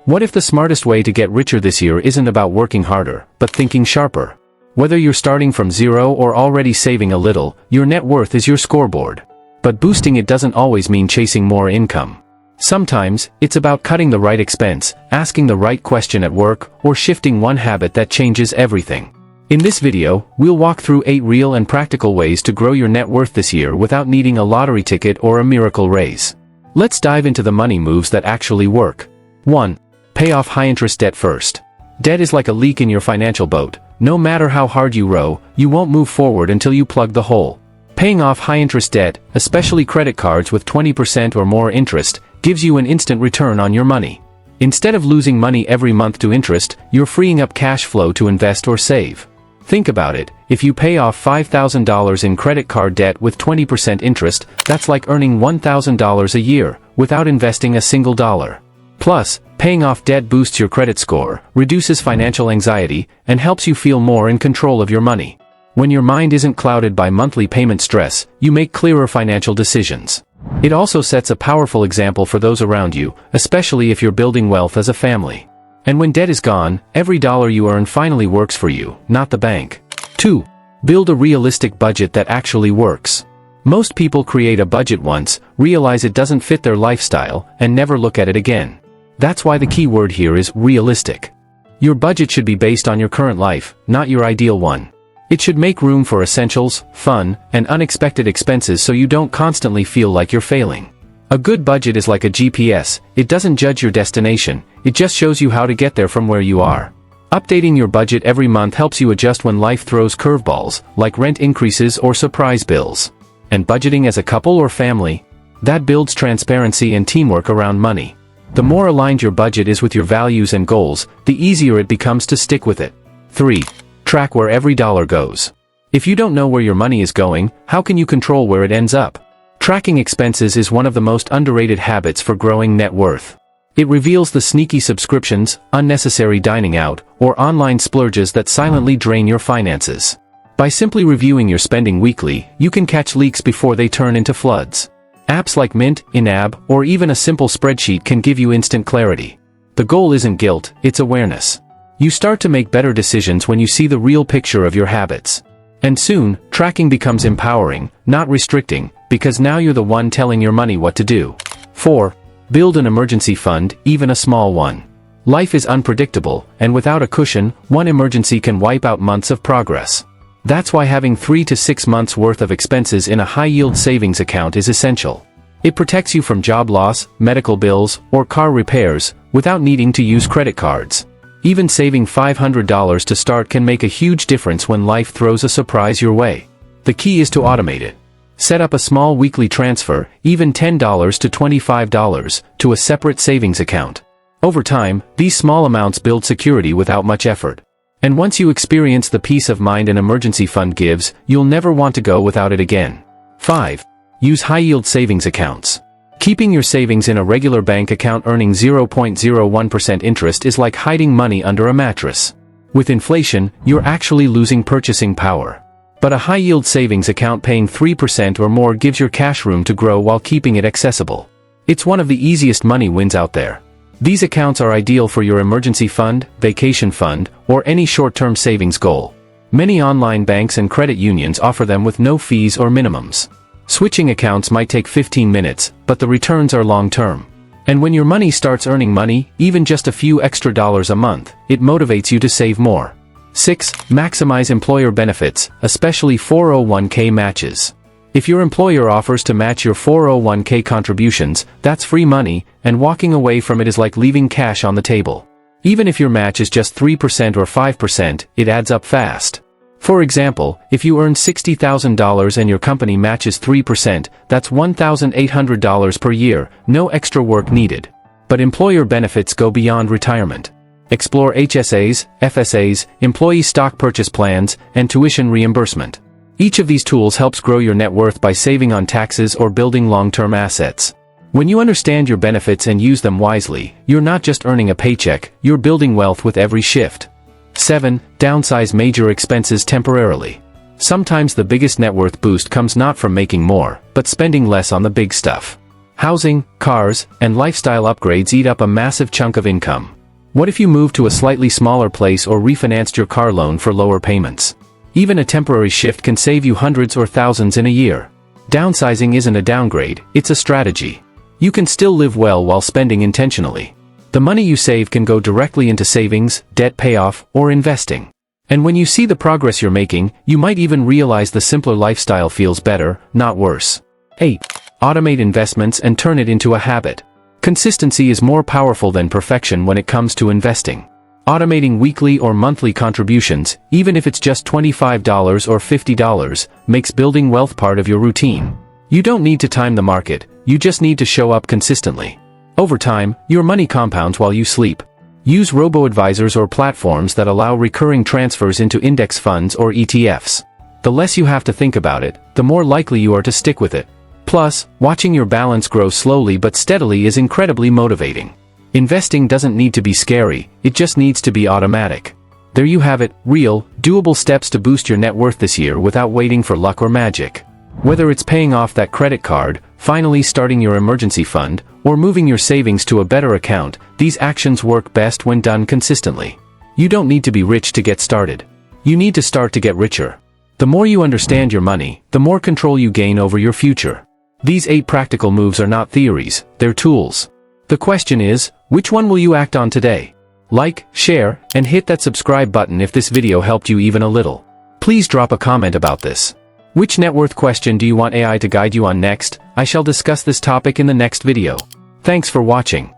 What if the smartest way to get richer this year isn't about working harder, but thinking sharper? Whether you're starting from zero or already saving a little, your net worth is your scoreboard. But boosting it doesn't always mean chasing more income. Sometimes, it's about cutting the right expense, asking the right question at work, or shifting one habit that changes everything. In this video, we'll walk through 8 real and practical ways to grow your net worth this year without needing a lottery ticket or a miracle raise. Let's dive into the money moves that actually work. 1. Pay off high-interest debt first. Debt is like a leak in your financial boat. No matter how hard you row, you won't move forward until you plug the hole. Paying off high-interest debt, especially credit cards with 20% or more interest, gives you an instant return on your money. Instead of losing money every month to interest, you're freeing up cash flow to invest or save. Think about it, if you pay off $5,000 in credit card debt with 20% interest, that's like earning $1,000 a year, without investing a single dollar. Plus, paying off debt boosts your credit score, reduces financial anxiety, and helps you feel more in control of your money. When your mind isn't clouded by monthly payment stress, you make clearer financial decisions. It also sets a powerful example for those around you, especially if you're building wealth as a family. And when debt is gone, every dollar you earn finally works for you, not the bank. 2. Build a realistic budget that actually works. Most people create a budget once, realize it doesn't fit their lifestyle, and never look at it again. That's why the key word here is realistic. Your budget should be based on your current life, not your ideal one. It should make room for essentials, fun, and unexpected expenses so you don't constantly feel like you're failing. A good budget is like a GPS, it doesn't judge your destination, it just shows you how to get there from where you are. Updating your budget every month helps you adjust when life throws curveballs, like rent increases or surprise bills. And budgeting as a couple or family? That builds transparency and teamwork around money. The more aligned your budget is with your values and goals, the easier it becomes to stick with it. 3. Track where every dollar goes. If you don't know where your money is going, how can you control where it ends up? Tracking expenses is one of the most underrated habits for growing net worth. It reveals the sneaky subscriptions, unnecessary dining out, or online splurges that silently drain your finances. By simply reviewing your spending weekly, you can catch leaks before they turn into floods. Apps like Mint, In-App, or even a simple spreadsheet can give you instant clarity. The goal isn't guilt, it's awareness. You start to make better decisions when you see the real picture of your habits. And soon, tracking becomes empowering, not restricting, because now you're the one telling your money what to do. 4. Build an emergency fund, even a small one. Life is unpredictable, and without a cushion, one emergency can wipe out months of progress. That's why having 3 to 6 months worth of expenses in a high-yield savings account is essential. It protects you from job loss, medical bills, or car repairs, without needing to use credit cards. Even saving $500 to start can make a huge difference when life throws a surprise your way. The key is to automate it. Set up a small weekly transfer, even $10 to $25, to a separate savings account. Over time, these small amounts build security without much effort. And once you experience the peace of mind an emergency fund gives, you'll never want to go without it again. 5. Use high-yield savings accounts. Keeping your savings in a regular bank account earning 0.01% interest is like hiding money under a mattress. With inflation, you're actually losing purchasing power. But a high-yield savings account paying 3% or more gives your cash room to grow while keeping it accessible. It's one of the easiest money wins out there. These accounts are ideal for your emergency fund, vacation fund, or any short-term savings goal. Many online banks and credit unions offer them with no fees or minimums. Switching accounts might take 15 minutes, but the returns are long-term. And when your money starts earning money, even just a few extra dollars a month, it motivates you to save more. 6. Maximize employer benefits, especially 401k matches. If your employer offers to match your 401k contributions, that's free money, and walking away from it is like leaving cash on the table. Even if your match is just 3% or 5%, it adds up fast. For example, if you earn $60,000 and your company matches 3%, that's $1,800 per year, no extra work needed. But employer benefits go beyond retirement. Explore HSAs, FSAs, employee stock purchase plans, and tuition reimbursement. Each of these tools helps grow your net worth by saving on taxes or building long-term assets. When you understand your benefits and use them wisely, you're not just earning a paycheck, you're building wealth with every shift. 7. Downsize major expenses temporarily. Sometimes the biggest net worth boost comes not from making more, but spending less on the big stuff. Housing, cars, and lifestyle upgrades eat up a massive chunk of income. What if you moved to a slightly smaller place or refinanced your car loan for lower payments? Even a temporary shift can save you hundreds or thousands in a year. Downsizing isn't a downgrade, it's a strategy. You can still live well while spending intentionally. The money you save can go directly into savings, debt payoff, or investing. And when you see the progress you're making, you might even realize the simpler lifestyle feels better, not worse. 8. Automate investments and turn it into a habit. Consistency is more powerful than perfection when it comes to investing. Automating weekly or monthly contributions, even if it's just $25 or $50, makes building wealth part of your routine. You don't need to time the market, you just need to show up consistently. Over time, your money compounds while you sleep. Use robo-advisors or platforms that allow recurring transfers into index funds or ETFs. The less you have to think about it, the more likely you are to stick with it. Plus, watching your balance grow slowly but steadily is incredibly motivating. Investing doesn't need to be scary, it just needs to be automatic. There you have it, real, doable steps to boost your net worth this year without waiting for luck or magic. Whether it's paying off that credit card, finally starting your emergency fund, or moving your savings to a better account, these actions work best when done consistently. You don't need to be rich to get started. You need to start to get richer. The more you understand your money, the more control you gain over your future. These 8 practical moves are not theories, they're tools. The question is, which one will you act on today? Like, share, and hit that subscribe button if this video helped you even a little. Please drop a comment about this. Which net worth question do you want AI to guide you on next? I shall discuss this topic in the next video. Thanks for watching.